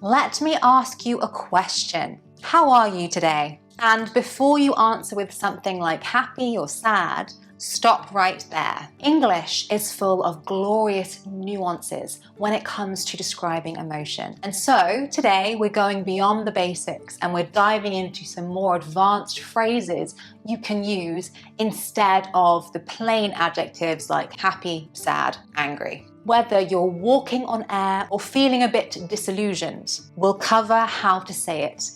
Let me ask you a question. How are you today? And before you answer with something like happy or sad, stop right there. English is full of glorious nuances when it comes to describing emotion. And so today we're going beyond the basics and we're diving into some more advanced phrases you can use instead of the plain adjectives like happy, sad, angry. Whether you're walking on air or feeling a bit disillusioned, we'll cover how to say it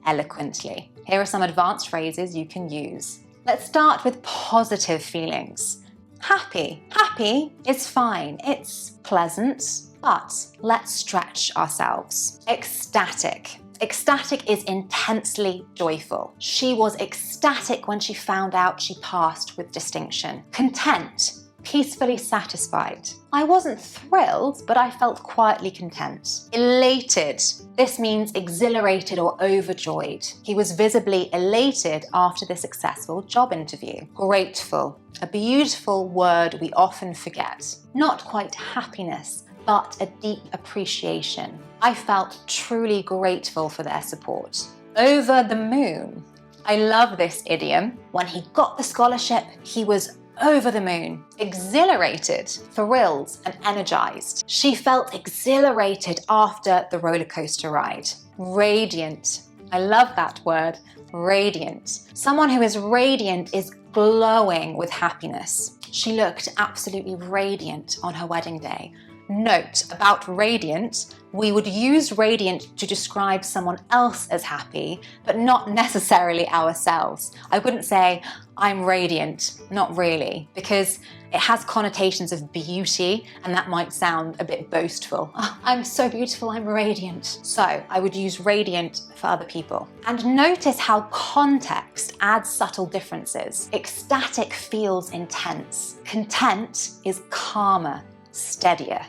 eloquently. Here are some advanced phrases you can use. Let's start with positive feelings. Happy. Happy is fine. It's pleasant, but let's stretch ourselves. Ecstatic. Ecstatic is intensely joyful. She was ecstatic when she found out she passed with distinction. Content. Peacefully satisfied. I wasn't thrilled, but I felt quietly content. Elated. This means exhilarated or overjoyed. He was visibly elated after the successful job interview. Grateful. A beautiful word we often forget. Not quite happiness, but a deep appreciation. I felt truly grateful for their support. Over the moon. I love this idiom. When he got the scholarship, he was over the moon, exhilarated, thrilled and energized. She felt exhilarated after the roller coaster ride. Radiant. I love that word, radiant. Someone who is radiant is glowing with happiness. She looked absolutely radiant on her wedding day. Note about radiant, we would use radiant to describe someone else as happy, but not necessarily ourselves. I wouldn't say, I'm radiant, not really, because it has connotations of beauty and that might sound a bit boastful. Oh, I'm so beautiful, I'm radiant. So I would use radiant for other people. And notice how context adds subtle differences. Ecstatic feels intense. Content is calmer, steadier.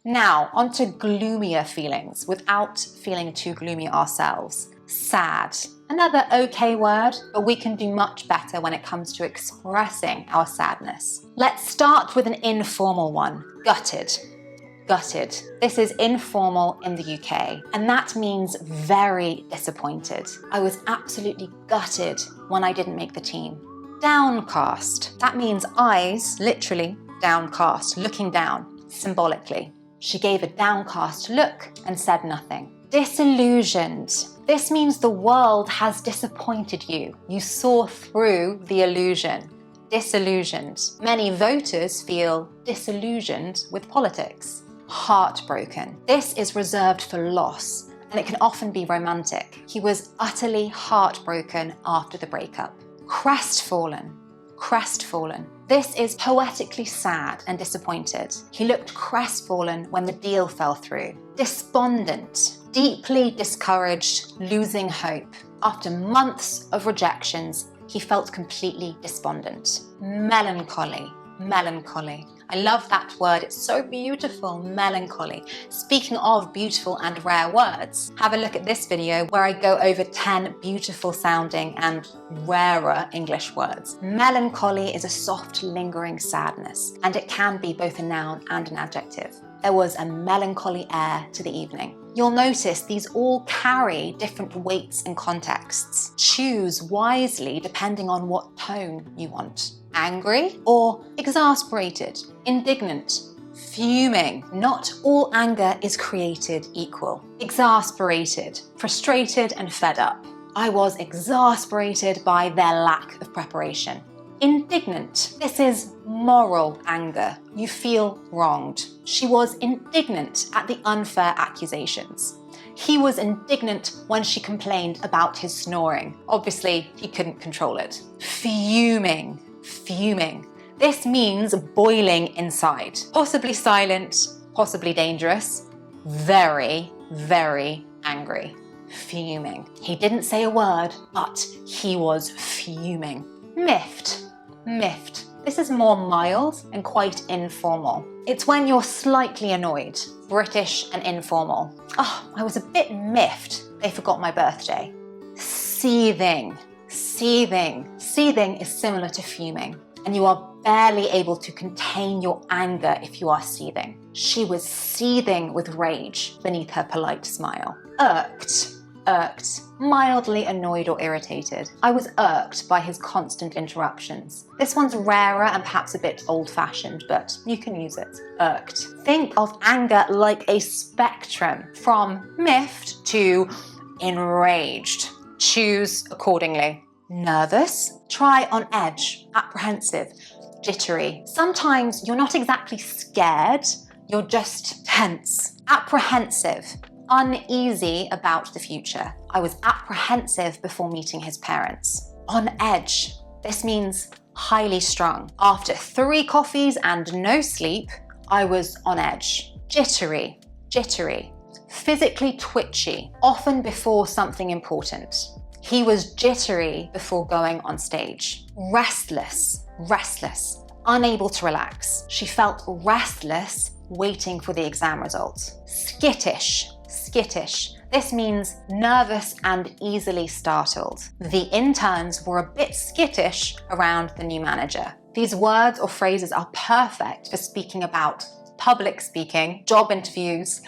Now, onto gloomier feelings without feeling too gloomy ourselves. Sad. Another okay word, but we can do much better when it comes to expressing our sadness. Let's start with an informal one. Gutted. Gutted. This is informal in the UK, and that means very disappointed. I was absolutely gutted when I didn't make the team. Downcast. That means eyes, literally downcast, looking down, symbolically. She gave a downcast look and said nothing. Disillusioned. This means the world has disappointed you. You saw through the illusion. Disillusioned. Many voters feel disillusioned with politics. Heartbroken. This is reserved for loss, and it can often be romantic. He was utterly heartbroken after the breakup. Crestfallen. Crestfallen. This is poetically sad and disappointed. He looked crestfallen when the deal fell through. Despondent. Deeply discouraged, losing hope. After months of rejections, he felt completely despondent. Melancholy. Melancholy. I love that word, it's so beautiful, melancholy. Speaking of beautiful and rare words, have a look at this video where I go over 10 beautiful sounding and rarer English words. Melancholy is a soft, lingering sadness, and it can be both a noun and an adjective. There was a melancholy air to the evening. You'll notice these all carry different weights and contexts. Choose wisely depending on what tone you want. Angry or exasperated, indignant, fuming. Not all anger is created equal. Exasperated, frustrated and fed up. I was exasperated by their lack of preparation. Indignant. This is moral anger. You feel wronged. She was indignant at the unfair accusations. He was indignant when she complained about his snoring. Obviously, he couldn't control it. Fuming. Fuming. This means boiling inside. Possibly silent, possibly dangerous. Very, very angry. Fuming. He didn't say a word, but he was fuming. Miffed. Miffed. This is more mild and quite informal. It's when you're slightly annoyed. British and informal. Oh, I was a bit miffed. They forgot my birthday. Seething. Seething. Seething is similar to fuming. And you are barely able to contain your anger if you are seething. She was seething with rage beneath her polite smile. Irked. Irked, mildly annoyed or irritated. I was irked by his constant interruptions. This one's rarer and perhaps a bit old-fashioned, but you can use it. Irked. Think of anger like a spectrum, from miffed to enraged. Choose accordingly. Nervous? Try on edge. Apprehensive. Jittery. Sometimes you're not exactly scared, you're just tense. Apprehensive. Uneasy about the future. I was apprehensive before meeting his parents. On edge. This means highly strung. After 3 coffees and no sleep, I was on edge. Jittery. Jittery. Physically twitchy, often before something important. He was jittery before going on stage. Restless. Restless. Unable to relax. She felt restless waiting for the exam results. Skittish. Skittish. This means nervous and easily startled. The interns were a bit skittish around the new manager. These words or phrases are perfect for speaking about public speaking, job interviews,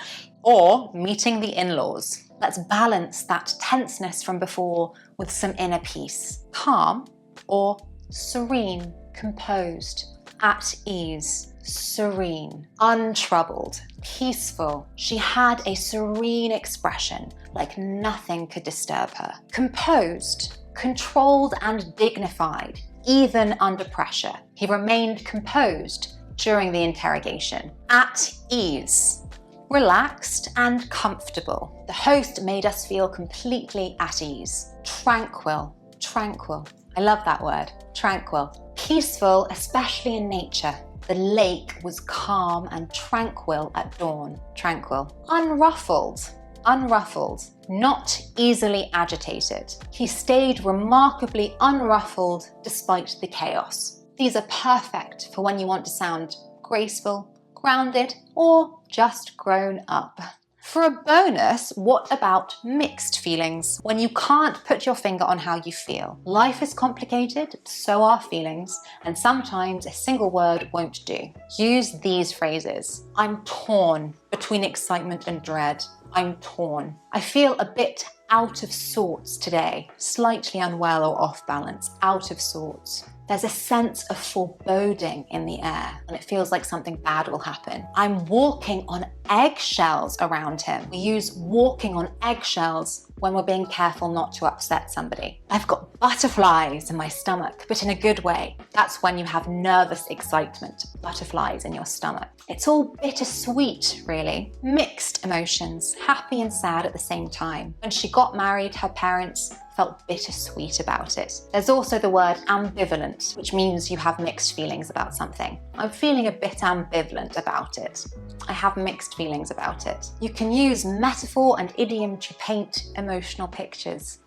or meeting the in-laws. Let's balance that tenseness from before with some inner peace. Calm or serene, composed, at ease. Serene, untroubled, peaceful. She had a serene expression, like nothing could disturb her. Composed, controlled and dignified, even under pressure. He remained composed during the interrogation. At ease, relaxed and comfortable. The host made us feel completely at ease. Tranquil, tranquil. I love that word, tranquil. Peaceful, especially in nature. The lake was calm and tranquil at dawn. Tranquil. Unruffled. Unruffled. Not easily agitated. He stayed remarkably unruffled despite the chaos. These are perfect for when you want to sound graceful, grounded, or just grown up. For a bonus, what about mixed feelings? When you can't put your finger on how you feel. Life is complicated, so are feelings, and sometimes a single word won't do. Use these phrases. I'm torn between excitement and dread. I'm torn. I feel a bit out of sorts today. Slightly unwell or off balance. Out of sorts. There's a sense of foreboding in the air, and it feels like something bad will happen. I'm walking on eggshells around him. We use walking on eggshells when we're being careful not to upset somebody. I've got butterflies in my stomach, but in a good way. That's when you have nervous excitement, butterflies in your stomach. It's all bittersweet, really. Mixed emotions, happy and sad at the same time. When she got married, her parents felt bittersweet about it. There's also the word ambivalent, which means you have mixed feelings about something. I'm feeling a bit ambivalent about it. I have mixed feelings about it. You can use metaphor and idiom to paint emotional pictures.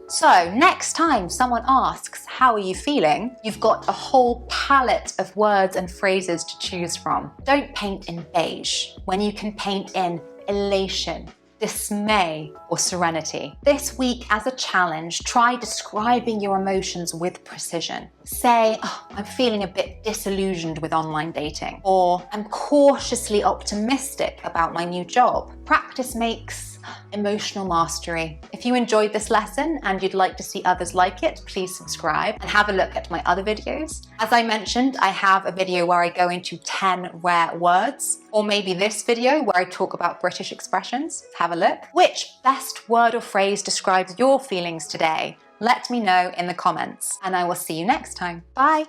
So next time someone asks, how are you feeling? You've got a whole palette of words and phrases to choose from. Don't paint in beige when you can paint in elation, dismay, or serenity. This week, as a challenge, try describing your emotions with precision. Say, I'm feeling a bit disillusioned with online dating, or I'm cautiously optimistic about my new job. Practice makes emotional mastery. If you enjoyed this lesson and you'd like to see others like it, please subscribe and have a look at my other videos. As I mentioned, I have a video where I go into 10 rare words, or maybe this video where I talk about British expressions. Have a look. Which best word or phrase describes your feelings today? Let me know in the comments, and I will see you next time. Bye.